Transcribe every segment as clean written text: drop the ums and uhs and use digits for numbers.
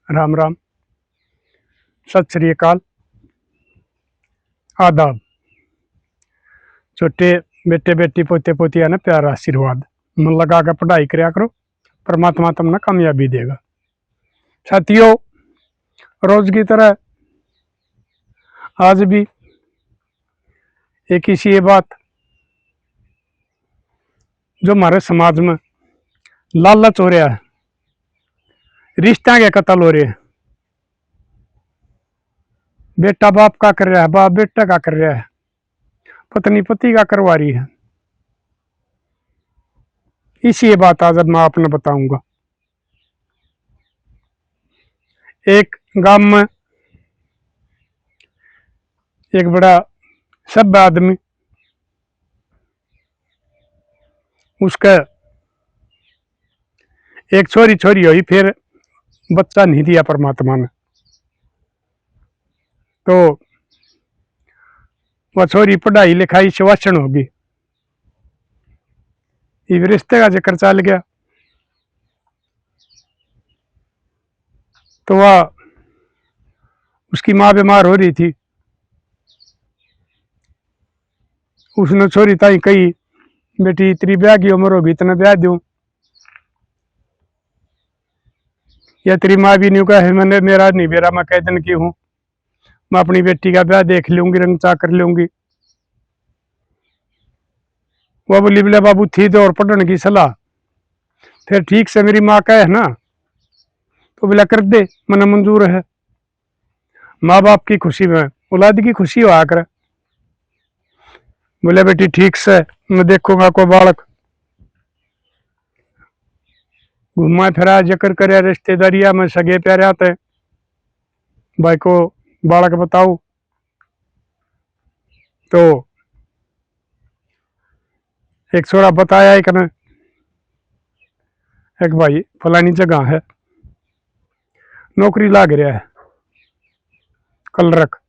राम राम, सत श्री अकाल, आदाब। छोटे बेटे बेटी पोते पोतिया ने प्यारा आशीर्वाद। मन लगा कर पढ़ाई करया करो, परमात्मा तुमने कामयाबी देगा। साथियों, रोज की तरह आज भी एक ही सी बात जो हमारे समाज में लालच हो रहा है, रिश्ता के कत्ल हो रहे हैं। बेटा बाप का कर रहा है, बाप बेटा का कर रहा है, पत्नी पति का करवा रही है। इसी बात आज मैं आपने बताऊंगा। एक गांव में एक बड़ा सभ्य आदमी, उसका एक छोरी छोरी हुई, फिर बच्चा नहीं दिया परमात्मा ने। तो वह छोरी पढ़ाई लिखाई शिवाचन होगी, ये रिश्ते का जिक्र चल गया। तो वह उसकी माँ बीमार हो रही थी। उसने छोरी ताई कही, बेटी तेरी ब्याह की उम्र होगी, इतना ब्याह दूं। या तेरी माँ भी नहीं कहे, मैंने मेरा नहीं बेरा, मैं कह दिन की हूँ, मैं अपनी बेटी का ब्याह देख लूंगी, रंग चा कर लूंगी। वह बोली, बोले बाबू थी तो और पढ़ने की सलाह, फिर ठीक से मेरी माँ कहे ना तो बोला कर दे, मना मंजूर है। माँ बाप की खुशी में औलाद की खुशी हो आकर। बोले बेटी ठीक से मैं देखूंगा को बालक घुमा फिरा जिक्र करे रिश्तेदारिया में सगे प्यारे आते भाई को बालक बताओ। तो एक छोरा बताया एक ने, एक भाई फलानी जगह है, नौकरी लाग रहा है, कल रख।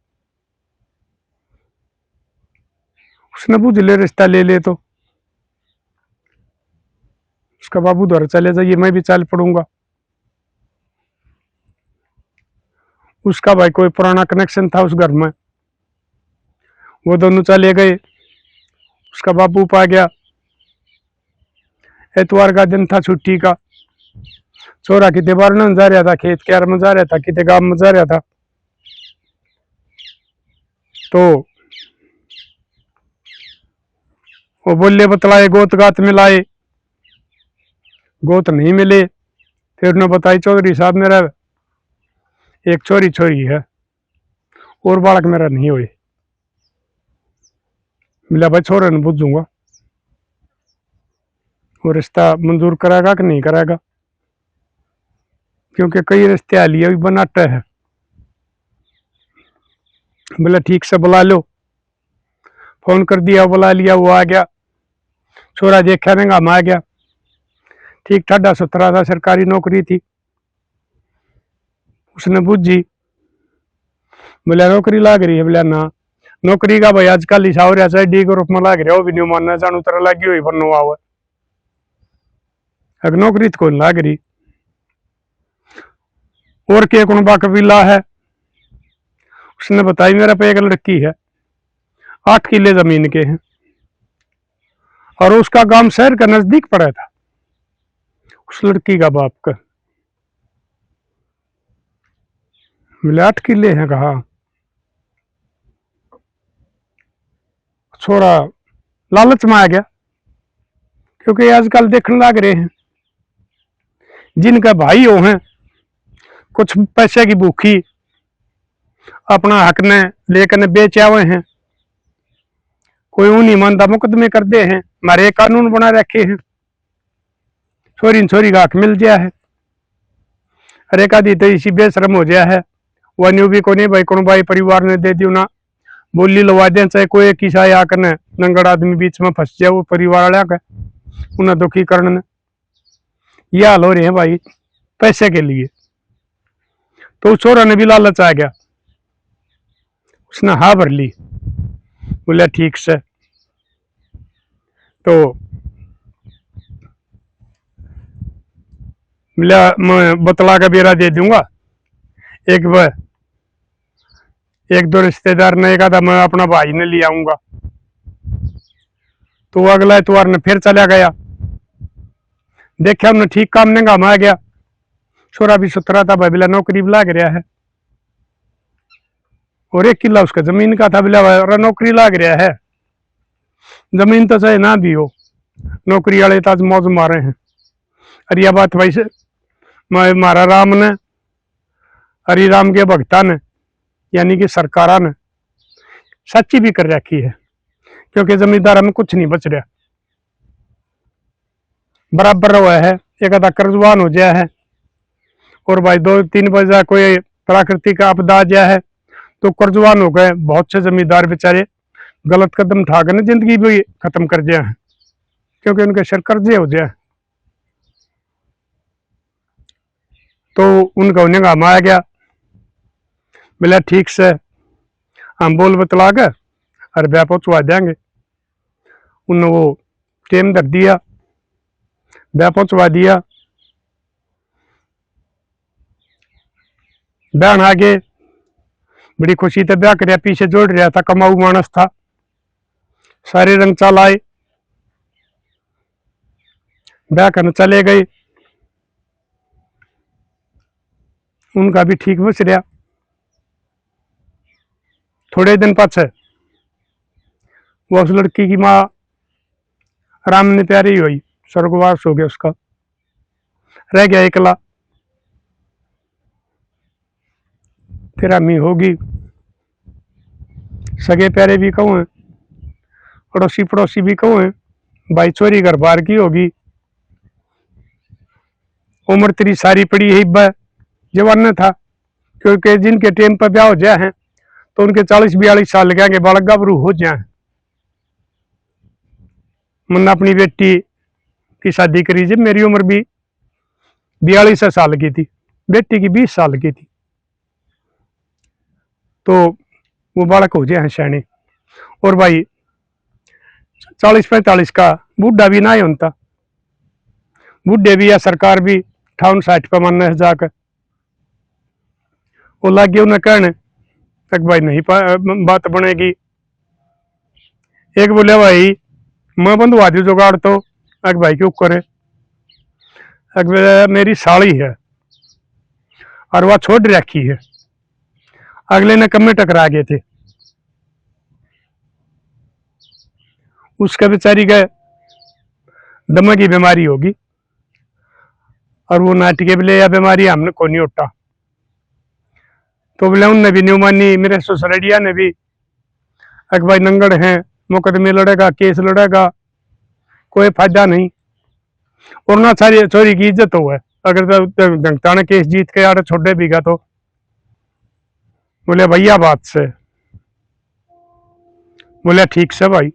उसने बुझ ले रिश्ता ले ले। तो उसका बाबू द्वारा चले जाइए, मैं भी चल पड़ूंगा। उसका भाई कोई पुराना कनेक्शन था उस घर में, वो दोनों चले गए। उसका बाबू पा गया, एतवार का दिन था, छुट्टी का। छोरा किते बारना जा रहा था, खेत क्यार में जा रहा था, किते गांव में जा रहा था। तो वो बोले बतलाए, गोत गात मिलाए, गोत नहीं मिले। फिर उन्होंने बताई, चौधरी साहब मेरा एक छोरी छोरी है और बालक मेरा नहीं हुए। मिला भाई छोरे ने बुझूंगा, वो रिश्ता मंजूर कराएगा कि नहीं कराएगा, क्योंकि कई रिश्ते आ लिए बनाते हैं। बोला ठीक से बुला लो। फोन कर दिया, बुला लिया, वो आ गया। छोरा देखा नहीं, हम आ गया। ठीक ठाडा सुथरा था, सरकारी नौकरी थी। उसने बुझी, बोला नौकरी लाग रही है। बोला ना, नौकरी का भाई आजकल हिसाब रहा चाहे डी ग्रुप में लाग रहा, वो भी नहीं मानना चाहू तरह लगी हुई बनू आवे, अगर नौकरी तो कौन लाग रही। और के कुनबा कबीला है। उसने बताई, मेरा पे एक लड़की है, 8 किले जमीन के हैं, और उसका गांव शहर का नजदीक पड़ा था उस लड़की का बाप का। बोले 8 किले हैं, कहा। छोरा लालच में आ गया, क्योंकि आजकल देखने लग रहे हैं जिनका भाई हो हैं, कुछ पैसे की भूखी अपना हक ने लेकर बेच आवे हैं, कोई उन्हीं मानता मुकदमे कर दे हैं। हमारे कानून बना रखे हैं, छोरी छोरी का हक मिल गया है। अरे का दी तो इसी बेशरम हो गया है, वह न्यू भी को नहीं भाई कौन भाई परिवार ने दे दी ना, बोली लवा दे, चाहे कोई किसा आकर ने नंगड़ आदमी बीच में फंस जाए, वो परिवार वाला का उन्हें दुखी करने। ये हाल हो रहे हैं भाई पैसे के लिए। तो उस छोरा ने भी लालच आ गया, उसने हाँ भर ली। बोला ठीक से। तो बोला मैं बतला का बेरा दे दूंगा, एक वह एक दो रिश्तेदार ने कहा था मैं अपना भाई ने ले आऊंगा, तो वो अगला इतवार ने फिर चला गया। देखा हमने ठीक काम नहीं काम आ गया, छोरा भी सुथरा था, भाई बिला नौकरी भी लाग रहा है, और 1 किला उसका जमीन का था, बिला नौकरी लाग रहा है। जमीन तो चाहे ना भी हो, नौकरी वाले तो आज मौज मारे हैं। और यह बात भाई से मारा राम ने, हरि राम के भक्ता ने, यानी कि सरकारा ने सच्ची भी कर रखी है, क्योंकि जमींदार में कुछ नहीं बच रहा, बराबर हुआ है। एक आधा कर्जवान हो गया है, और भाई 2-3 बजा कोई प्राकृतिक आपदा आ गया है तो कर्जवान हो गए। बहुत से जमींदार बेचारे गलत कदम उठाकर जिंदगी भी खत्म कर दिया है, क्योंकि उनके सिर कर्जे हो गया, तो उनका उन्हें काम आ गया। बोला ठीक से हम बोल बतला कर और ब्याह पहुंचवा देंगे। उन्होंने वो टेम धर दिया, ब्याह पहुंचवा दिया। बहन आगे बड़ी खुशी से ब्याह कर, पीछे जोड़ रहा था, कमाऊ मानस था, सारे रंग चाल आए, ब्याह करने चले गए। उनका भी ठीक बच रहा। थोड़े दिन पाछे वो उस लड़की की माँ राम ने प्यारी हुई, स्वर्गवास हो गया उसका, रह गया एकला। फिर अम्मी होगी, सगे प्यारे भी कहूँ, पड़ोसी पड़ोसी भी कहूँ, भाई चोरी घर बार की होगी। उम्र तेरी सारी पड़ी है, जवान था, क्योंकि जिनके टेम पर ब्याह हो जाए हैं तो उनके 40-42 साल लगेंगे, बालक गाभरू हो जाए। मैंने अपनी बेटी की शादी करी जब मेरी उम्र भी 42 साल की थी, बेटी की 20 साल की थी, तो वो बालक हो जाए सैने। और भाई 40-45 का बूढ़ा भी ना ही होता, बूढ़े भी या सरकार भी 58-60 पे मानने से जाकर वो लग गए उन्हें कहने, एक भाई नहीं बात बनेगी। एक बोले भाई मैं बंधवा दी जुगाड़, तो एक भाई क्यों करे, एक मेरी साड़ी है और वह छोड़ रखी है। अगले ने कम में टकरा गए थे, उसका बेचारी का दमा की बीमारी होगी, और वो नाटके बोले या बीमारी हमने को नहीं उठा, तो बोले उनने भी नहीं मानी। मेरे ससुरड़िया ने भी, एक भाई नंगड़ है, मुकदमे लड़ेगा, केस लड़ेगा, कोई फायदा नहीं, और ना सारी चोरी की इज्जत हो है। अगर जनता ने केस जीत के यार छोड़े बीघा तो बोले भैया बात से, बोले ठीक से भाई।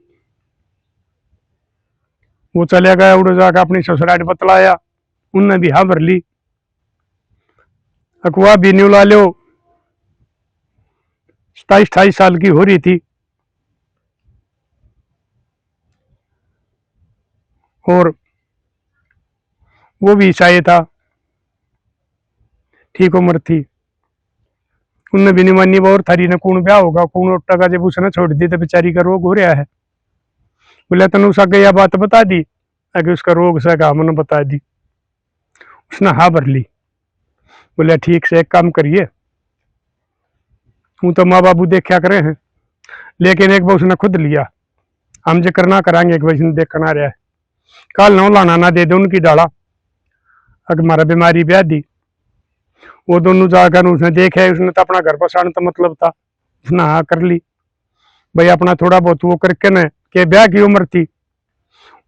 वो चले गया, उड़ जाकर अपनी ससुराल बतलाया, उनने भी हाँ भर ली, अखवा भी न्यू ला लो, 27-28 साल की हो रही थी, और वो भी ईसाई था, ठीक उम्र थी। उनने भी नहीं मानी, और थारी ने कौन ब्याह होगा, कौन टका जब उसने छोड़ दी तो बेचारी का रोग हो रहा है। बोले तन उसका गया बात बता दी, अगर उसका रोग से कहा मैंने बता दी, उसने हाँ भर ली। बोले ठीक से एक काम करिए, हूँ तो माँ बाबू देखा करे हैं, लेकिन एक बार उसने खुद लिया, हम जो करना कराएंगे, एक बार देखना रहा है, कल नौ लाना ना दे दो उनकी डाला, अगर हमारा बीमारी ब्याह दी। वो दोनों जाकर उसने देखा, उसने तो अपना घर बसाने तो मतलब था, उसने हाँ कर ली। भाई अपना थोड़ा बहुत वो करके न के ब्याह की उम्र थी,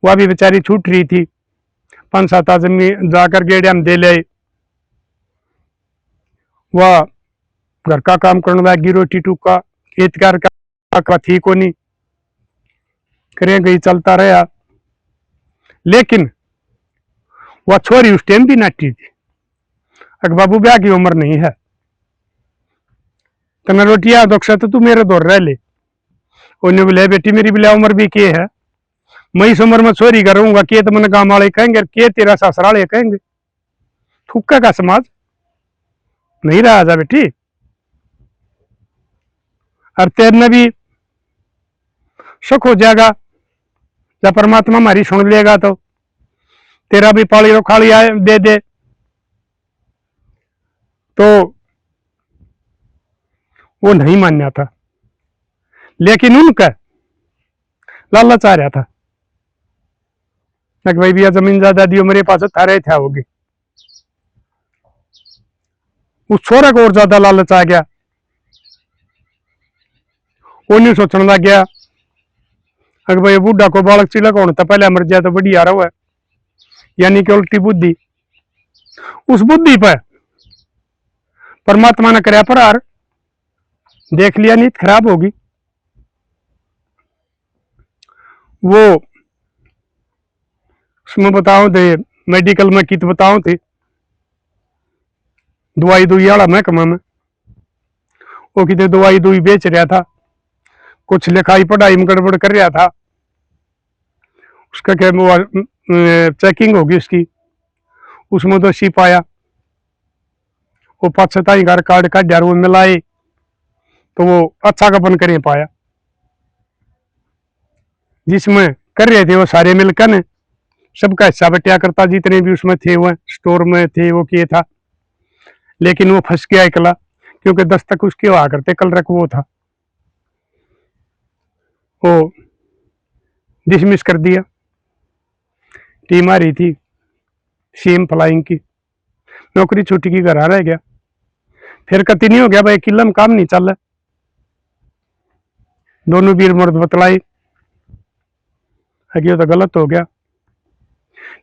वह भी बेचारी छूट रही थी, 5-7 आदमी जाकर गेड़े हम दे ले, वह घर का काम करने लगी, रोटी टूका, खेत का थी को नहीं करें गई, चलता रहा। लेकिन वह छोरी उस टाइम भी नाटी थी, अगर बाबू ब्याह की उम्र नहीं है, तना रोटिया दोक्षा तो तू मेरे दौर रह ले। उन्हें बोले बेटी मेरी बिला उम्र भी के है, मैं इस उम्र में छोरी करूंगा के, तो मैंने गाँव वाले कहेंगे के तेरा ससुराले कहेंगे, थूका का समाज। नहीं रहा जा बेटी, और तेरने भी सुख हो जाएगा जब परमात्मा हमारी सुन लेगा तो तेरा भी पाली रोखाली आए दे दे। तो वो नहीं मानना था, लेकिन उनका लालच आ रहा था कि भाई भैया जमीन ज्यादा दियो मेरे पास थारे था होगी। उस छोरे को और ज्यादा लालच आ गया, वो नहीं सोचने लग गया अगर भाई बूढ़ा को बालक चिलक होने तो पहले मर जाए तो बढ़िया रहो है, यानी कि उल्टी बुद्धि। उस बुद्धि पर परमात्मा ने कराया प्रहार, देख लिया नीत खराब होगी। वो उसमें बताओ थे मेडिकल में कित बताओ थे दवाई दुई वाला महकमा में, वो कितने दवाई दुई बेच रहा था, कुछ लिखाई पढ़ाई में गड़बड़ कर रहा था। उसका क्या चेकिंग होगी उसकी, उसमें दोषी पाया, वो पछताई घर कार्ड का डर वो मिलाए तो वो अच्छा कपन कर पाया। जिसमें कर रहे थे वो सारे मिलकर ने सबका हिस्सा बटिया करता, जितने भी उसमें थे वो स्टोर में थे वो किए था, लेकिन वो फंस गया अकेला क्योंकि दस्तक उसके वहा करते कल रख वो था, वो डिसमिस कर दिया। टीम आ रही थी सीएम फ्लाइंग की, नौकरी छुट्टी की घर रह गया। फिर कति नहीं हो गया भाई किला में काम नहीं चल रहा, दोनों वीर मर्द बतलाई है कि तो गलत हो गया।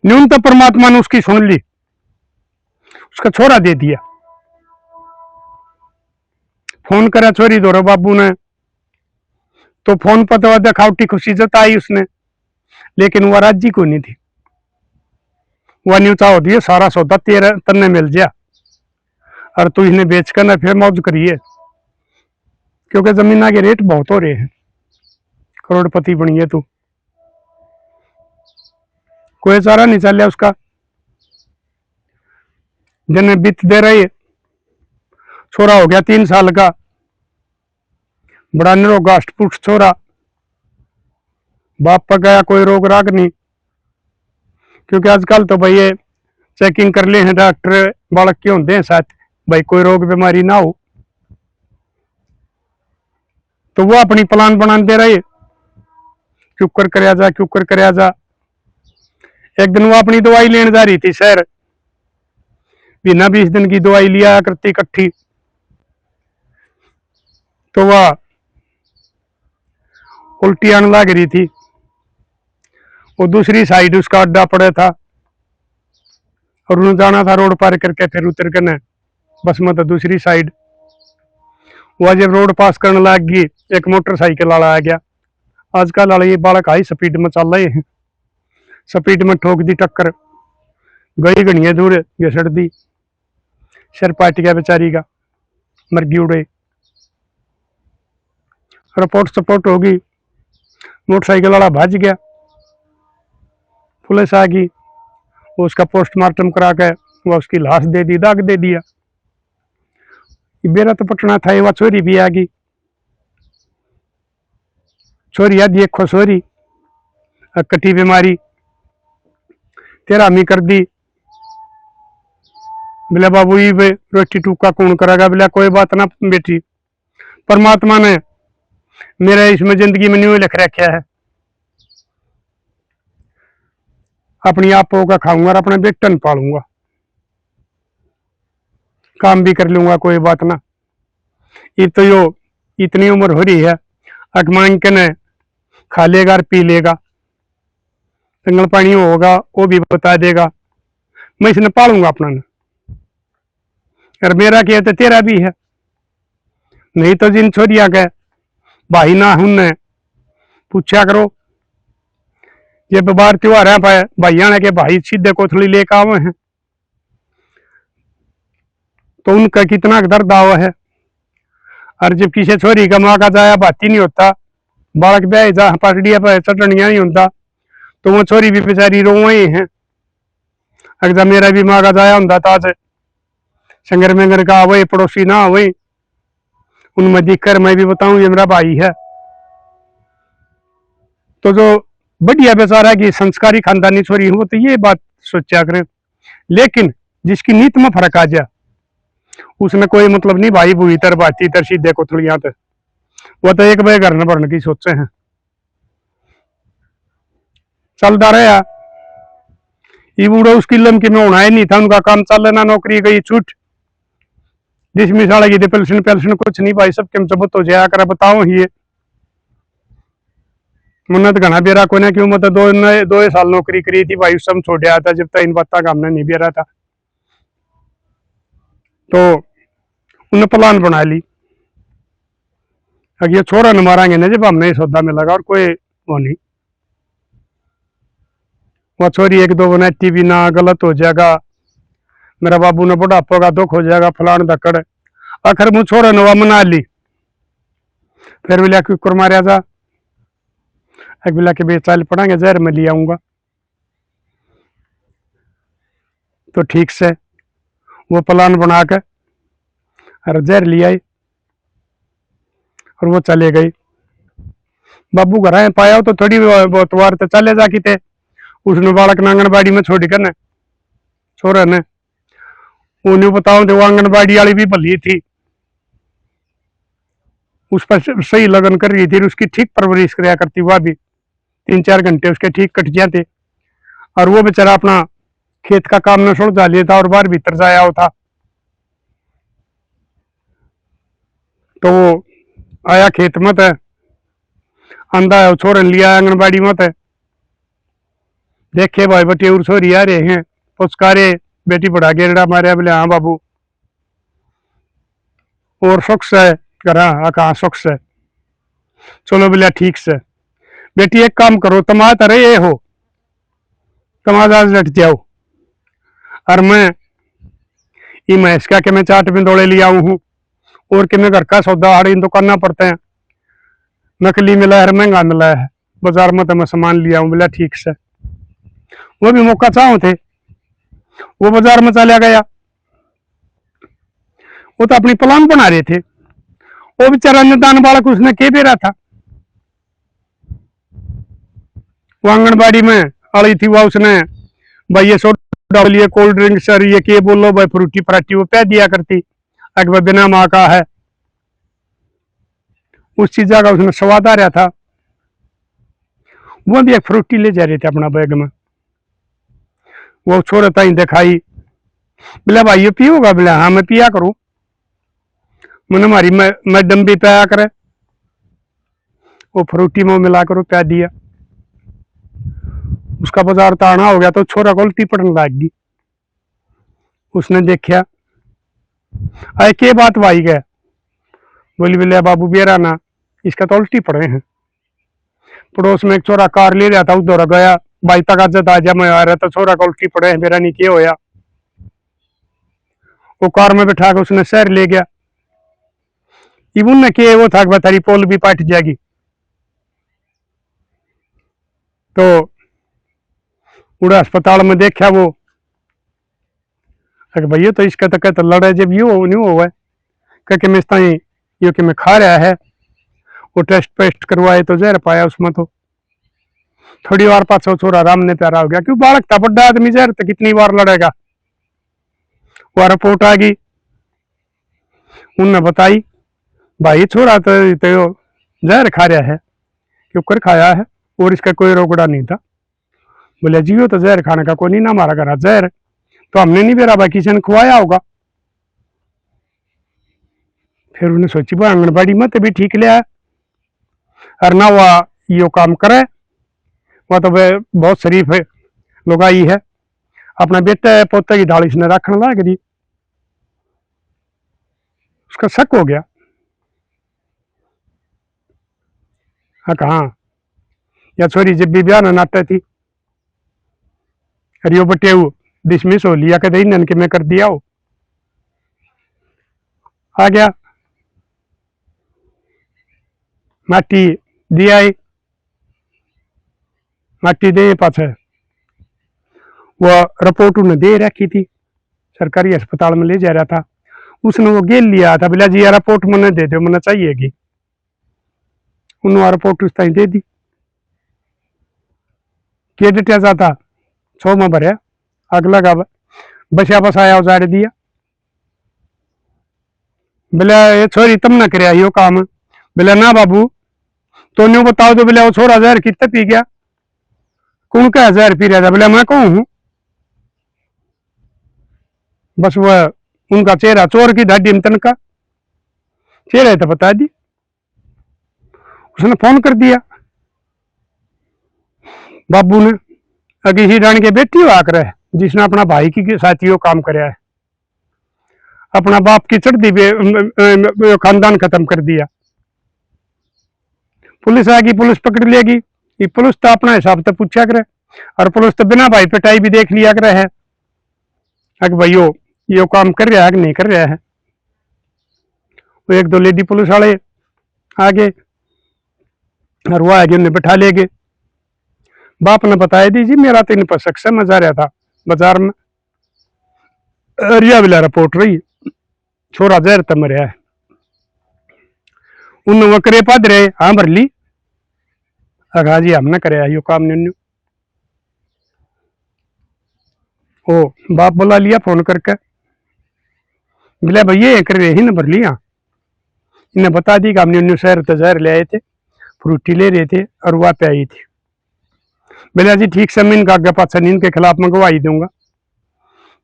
न्यूनतम परमात्मा ने उसकी सुन ली, उसका छोरा दे दिया। फोन करा छोरी दौरा बाबू ने, तो फोन पर तो दिखावटी खुशी जताई उसने, लेकिन वह राजी को नहीं थी। वह न्यू चाहो दिए सारा सौदा तेरे तन्ने मिल जा और तू इन्हें बेच कर ना फिर मौज करिए, क्योंकि जमीना के रेट बहुत हो रहे हैं, करोड़पति बनिए तू। कोई चारा नहीं चल उसका, जिन्हें बीत दे रही, छोरा हो गया 3 साल का, बड़ा निरोग अष्टपुष्ट छोरा, बाप पर गया कोई रोग राग नहीं, क्योंकि आजकल तो भाई ये चेकिंग कर ले हैं डॉक्टर बालक के होते हैं साथ, भाई कोई रोग बीमारी ना हो। तो वो अपनी प्लान बनाते रहे, क्यूकर कराया जा क्यूकर कराया जा। एक दिन वो अपनी दवाई लेने जा रही थी शहर, बिना 20 दिन की दवाई लिया करती इकट्ठी, तो वह उल्टी आने लग रही थी। वो दूसरी साइड उसका अड्डा पड़ा था और उन्हें जाना था रोड पार करके फिर उतर कर बस में तो दूसरी साइड। वह जब रोड पास करने लग गई, एक मोटरसाइकिल वाला आ गया। आजकल वाले ये बालक हाई स्पीड में चल रहे हैं, स्पीड में ठोक दी टक्कर, गई घड़िया दूर घसड़ दी, सिर पाट गया बेचारी का, मरगी उड़े। रिपोर्ट सपोर्ट होगी, मोटरसाइकिल वाला भाज गया, पुलिस आ गई, वो उसका पोस्टमार्टम करा के वह उसकी लाश दे दी, दाग दे दिया। बेरा तो पटना था, वह चोरी भी आ गई, चोरी आदि एक खोसोरी कटी बीमारी तेरा हमी कर दी। बोले बाबू ये रोटी टूका कौन करेगा? बोले कोई बात ना बेटी, परमात्मा ने मेरा इसमें जिंदगी में न्यू लिख रखा है, अपनी आपो का खाऊंगा और अपने बेटन पालूंगा, काम भी कर लूंगा, कोई बात ना। ये तो यो इतनी उम्र हो रही है, अगमांग के ने खा लेगा और पी लेगा, जंगल पानी होगा वो भी बता देगा, मैं इसने पालूंगा अपना ने। और मेरा क्या तो तेरा भी है, नहीं तो जिन छोरिया के भाई ना हुन पूछा करो, ये बार त्योहार है भाइया ने के भाई सीधे कोथली लेकर आवे हैं, तो उनका कितना दर्द आवा है। और जब किसी छोरी का माँ का जाया बाती नहीं होता, बालक ब्याह जा पटड़िया पर चटनिया नहीं होता, तो वो छोरी भी बेचारी रो ही है। अगर मेरा भी माँ का जाया होता तो आज संगर मेंगर का आवे पड़ोसी ना आवे, उनमें दिखकर मैं भी बताऊं ये मेरा भाई है। तो जो बढ़िया बेचारा की संस्कारी खानदानी छोरी हो तो ये बात सोचा करे, लेकिन जिसकी नीत में फर्क आ जाए उसने कोई मतलब नहीं, भाई बुई तर बाती तर सीधे कोथलियां तक, वो तो एक भाई घर न भरने की सोचे हैं। चलता रहा ये बूढ़ो उसकी लमकी में होना ही नहीं था, उनका काम चल लेना, नौकरी गई छूट, जिस मिसाल की पेंशन पेंशन कुछ नहीं भाई, सबके जबत हो जाया कर बताओ ये मुन्नत घना बेरा को ना क्यों, मतलब दो साल नौकरी करी थी भाई, उस समय छोड़ आया था जब तक इन बात का हमने नहीं बेरा था। तो उन्हें प्लान बना ली, अब ये छोरा न मारेंगे ना जब हमने सौदा में लगा, और कोई वो नहीं, वो छोरी एक दो बनाती भी ना, गलत हो जाएगा, मेरा बाबू ने बुढ़ापा का दुख हो जाएगा, फलान दकड़। आखिर मुझ छोरा ने मना ली, फिर मिला कुकर मारिया था, एक बिला के बेचाल पड़ेंगे जहर में ले आऊंगा। तो ठीक से वो प्लान बना के और जहर ले आई और वो चले गई। बाबू घर आए पाया तो थोड़ी बहुत बार तो चले जाके थे, उसने बालक ने आंगनबाड़ी में छोड़ कर छोरा ने, उन्हें बताओ तो वो आंगनबाड़ी वाली भी भली थी, उस पर सही लगन कर रही थी, उसकी ठीक परवरिश कराया करती, वह भी 3-4 घंटे उसके ठीक कट जाते, और वो बेचारा अपना खेत का काम न सुलझा लेता और बाहर भीतर जाया हो था। तो वो आया खेत मत है, आंदा है छोरन लिया आंगनबाड़ी मत है, देखे भाई बटे और छोरी आ रहे हैं, पुचकारे बेटी पढ़ा गेरड़ा मारे, बोले हाँ बाबू और सुख से करा, हाँ कहा सुख से, चलो बोलिया ठीक से, बेटी एक काम करो, तमात रहे हो तमाजा जट जाओ, और मैं ये महेश क्या कि मैं चाट में दौड़े लिया हूँ, और कि मैं घर का सौदा हाड़ी दुकाना पड़ते हैं, नकली मिला है महंगा मिला है, बाजार में तो मैं सामान लिया हूँ, बोला ठीक से। वो भी मौका चाहो थे, वो बाजार में चला गया, वो तो अपनी प्लान बना रहे थे, वो बेचारा निदान बालक उसने के दे रहा था, वो आंगनबाड़ी में अड़ी थी, वह उसने भाई ये सोडा लिए कोल्ड ड्रिंक सर ये के बोलो भाई फ्रूटी फ्राटी वो पै दिया करती, अकबर बिना माँ का है, उस चीज का उसने स्वाद आ रहा था। वो भी एक फ्रूटी ले जा रहे थे अपना बैग में, वो छोरा ताई दिखाई, बोला भाई ये पियोगा, बोला हाँ मैं पिया करूं, मैंने हमारी मैडम भी पिया करे, वो फ्रूटी में मिलाकर वो प्या दिया, उसका बाजार ताना हो गया, तो छोरा को उल्टी पड़ने लग गई, उसने देखा अरे के बात भाई गए, बोली बोले बाबू बेरा ना, इसका तो उल्टी पड़े हैं। पड़ोस में एक छोरा कार ले रहा था, उधर गया, भाई तक जब आजा मैं आ रहा था, छोरा को उल्टी पड़े हैं, मेरा नहीं क्या होया, वो कार में बैठा के उसने शहर ले गया, इवन ने किए वो था कि तेरी पोल भी पाट जाएगी। तो उड़ा अस्पताल में देखा वो, भैया तो इसका तो कहते लड़े जब ये हो नहीं हुआ है, क्योंकि मैं इस ये कि मैं खा रहा है, वो टेस्ट पेस्ट करवाए तो जहर पाया उसमें, तो थोड़ी बार पाछो छोरा आराम ने प्यारा हो गया, क्यों बालक था बड़ा आदमी, जहर तो कितनी बार लड़ेगा। वो रिपोर्ट आ गई, उनने बताई भाई छोरा तो जहर खा रहा है, क्यों खाया है और इसका कोई रोकड़ा नहीं था। बोले जी वो तो जहर खाने का कोई नहीं ना, हमारा घर जहर तो हमने नहीं बेरा भाई किसी ने खुआया होगा। फिर उन्हें सोची वो आंगनबाड़ी में तो भी ठीक लिया है, और ना वह यो काम करे, वह तो बहुत शरीफ है लुगाई है, अपना बेटे पोते की ढाल इसने रखने लग दी, उसका शक हो गया, हाँ कहा या छोरी जब भी ब्याह नाते थी, अरे बटे डिसमिस हो लिया कहते नन के मैं कर दिया हो, आ गया माटी दिया, माटी दे पाछे वो रिपोर्ट उन्हें दे रखी थी, सरकारी अस्पताल में ले जा रहा था, उसने वो गेल लिया था, बोला जी रिपोर्ट मैंने दे दो, मैंने चाहिएगी। उन्होंने रिपोर्ट उस टाइम दे दी, के डिटिया जाता 100 में भरया, अगला का बसा बसाया उजाड़ दिया। बोले ये छोरी तुमने कराया यो काम? बोले ना बाबू, तो न्यू बताओ तो। बोले वो छोरा जहर कितने पी गया? कौन का जहर पी रहा था? बोले मैं कौन हूं? बस वह उनका चेहरा चोर की धाडी में तनका, चेहरा तो बता दी। उसने फोन कर दिया बाबू ने, अगे ही रानी के बेटी हो आकर है, जिसने अपना भाई की साथियों काम कराया है, अपना बाप की चढ़ती खानदान खत्म कर दिया। पुलिस आएगी, पुलिस पकड़ लेगी। ये पुलिस तो अपना हिसाब से पूछा करे, और पुलिस तो बिना भाई पिटाई भी देख लिया करे है कि भाई यो काम कर रहा है कि नहीं कर रहा है। वो एक दो लेडी पुलिस वाले आगे और वो आगे उन्हें बैठा ले गए। बाप ने बताया दी जी मेरा तो इन पर शक समझ आ रहा था बाजार में, रिया बिला रिपोर्ट रही, छोरा जहर तो मरिया है। उन वो करे पद रहे, हाँ भर ली, अगा जी हमने कराया यो काम न्यू। ओ बाप बुला लिया फोन करके, बोला भैया ये कर रहे ही ना भर लिया। इन्हें बता दी कि हमने शहर तो जहर ले आए थे, फ्रूटी ले रहे थे और वह पे आई थी। बोला जी ठीक से मैं इनका आगे पाछा इनके खिलाफ मैं गवाही दूंगा,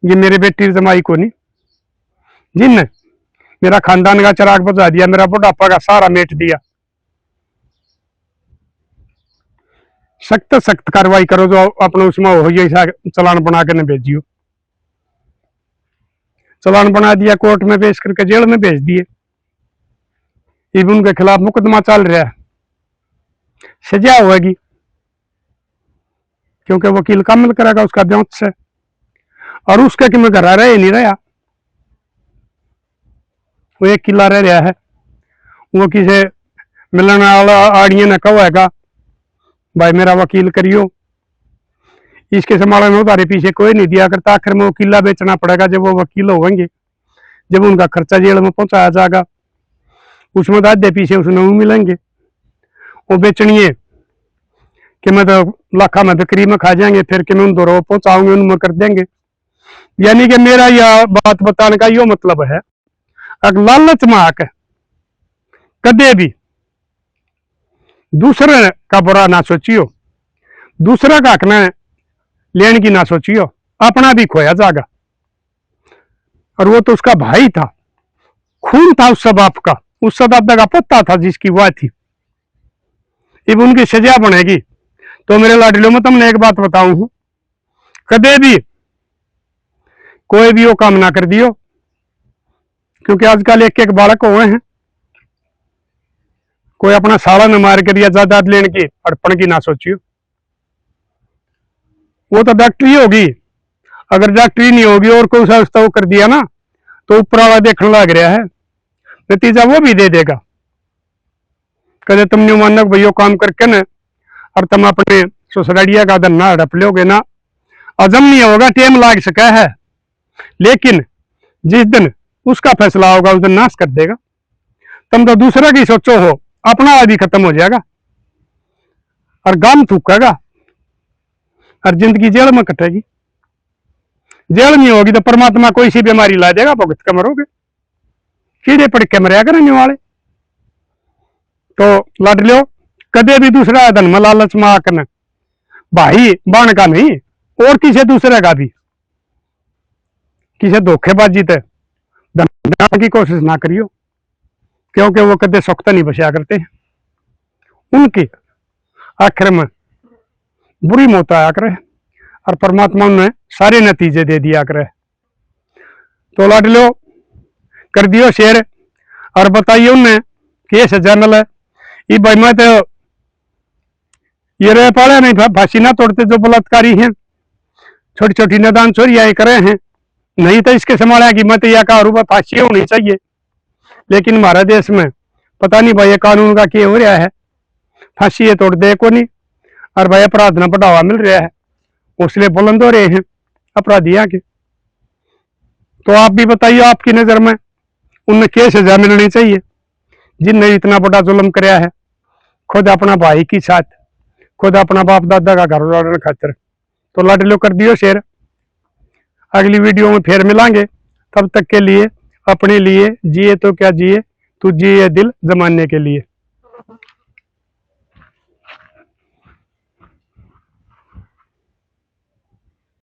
ये मेरे बेटी जमाई को नहीं, जिनने मेरा खानदान का चिराग बुझा दिया, मेरा बुढ़ापा का सारा मेट दिया। सख्त सख्त कार्रवाई करो, जो अपने उसमें हो चलान बना के न भेजियो। चलान बना दिया, कोर्ट में पेश करके जेल में भेज दिए। इब उनके खिलाफ मुकदमा चल रहा है, सजा होगी क्योंकि वकील कमल करेगा उसका ब्यांत से, और उसका कि मैं घर रह नहीं रहा, वो एक किला रह रहा है। वो किसे मिलने वाला आड़िए ने कहेगा भाई मेरा वकील करियो, इसके संभालने में उधारे पीछे कोई नहीं दिया करता। आखिर में वो किला बेचना पड़ेगा जब वो वकील होंगे, जब उनका खर्चा जेल में पहुंचाया जाएगा, उसमें दादे पीछे उसने वो मिलेंगे। वो बेचनी है कि मैं तो लाखा में बिक्री में खा जाएंगे, फिर कि मैं उन दो पहुंचाऊंगे उनमें कर देंगे। यानी कि मेरा यह बात बताने का यो मतलब है, अगर लालच में आकर कदे भी दूसरे का बुरा ना सोचियो, दूसरा का हक न लेने की ना सोचियो, अपना भी खोया जाएगा। और वो तो उसका भाई था, खून था उस बाप का, उस दादा का पत्ता था जिसकी वाह थी। अब उनकी सजा बनेगी। तो मेरे लाडलियों में तुमने एक बात बताऊं हूं, कदे भी कोई भी वो काम ना कर दियो, क्योंकि आजकल एक एक बालक हुए हैं, कोई अपना साला न मार कर या जायदाद लेने की अड़पण की ना सोचियो। वो तो डॉक्टरी होगी, अगर डॉक्टरी नहीं होगी और कोई सा वो कर दिया ना, तो ऊपर वाला देखने लग रहा है, नतीजा वो भी दे देगा। कदे तुम नहीं मानो भाई काम करके न और तुम अपने ससुरालिया का धन्ना हड़प लोगे ना, अजम नहीं होगा, टेम लाग सका है, लेकिन जिस दिन उसका फैसला होगा उस दिन नाश कर देगा। तुम तो दूसरा की सोचो हो, अपना भी खत्म हो जाएगा और गाम थूकेगा और जिंदगी जेल में कटेगी। जेल नहीं होगी तो परमात्मा कोई सी बीमारी ला देगा, भुगत के मरोगे, कीड़े पड़ के मरिया करने वाले। तो लाडलियो कदे भी दूसरा धन में लालच में आकर भाई बाण का नहीं, और किसी दूसरे का भी किसी धोखेबाजी ते धन की कोशिश ना करियो, क्योंकि वो कदे सुख नहीं बचा करते, उनकी आखिर में बुरी मौत आया करे और परमात्मा ने सारे नतीजे दे दिया करे। तो लाडलियो कर दियो शेयर और बताइए उन्हें कि ये चैनल है ये भाई मैं तो ये रह पाड़े नहीं, फांसी ना तोड़ते जो बलात्कारी हैं, छोटी छोटी निदान चोरियां करे हैं, नहीं तो इसके संभाला कि मैं तो यह कह रूपा फांसी होनी चाहिए। लेकिन हमारे देश में पता नहीं भाई कानून का क्या हो रहा है, फांसी ये तोड़ दे को नहीं, और भाई अपराध न बढ़ावा मिल रहा है, उसलिए बुलंद हो रहे हैं अपराधियां के। तो आप भी बताइए आपकी नजर में उन्हें क्या सजा मिलनी चाहिए जिनने इतना बड़ा जुल्म कराया है, खुद अपना भाई की साथ, खुद अपना बाप दादा का घर उजाड़ने खातिर। तो लाडलो कर दियो शेयर। अगली वीडियो में फिर मिलांगे, तब तक के लिए अपने लिए जिए तो क्या जिए, तू जिए दिल जमाने के लिए।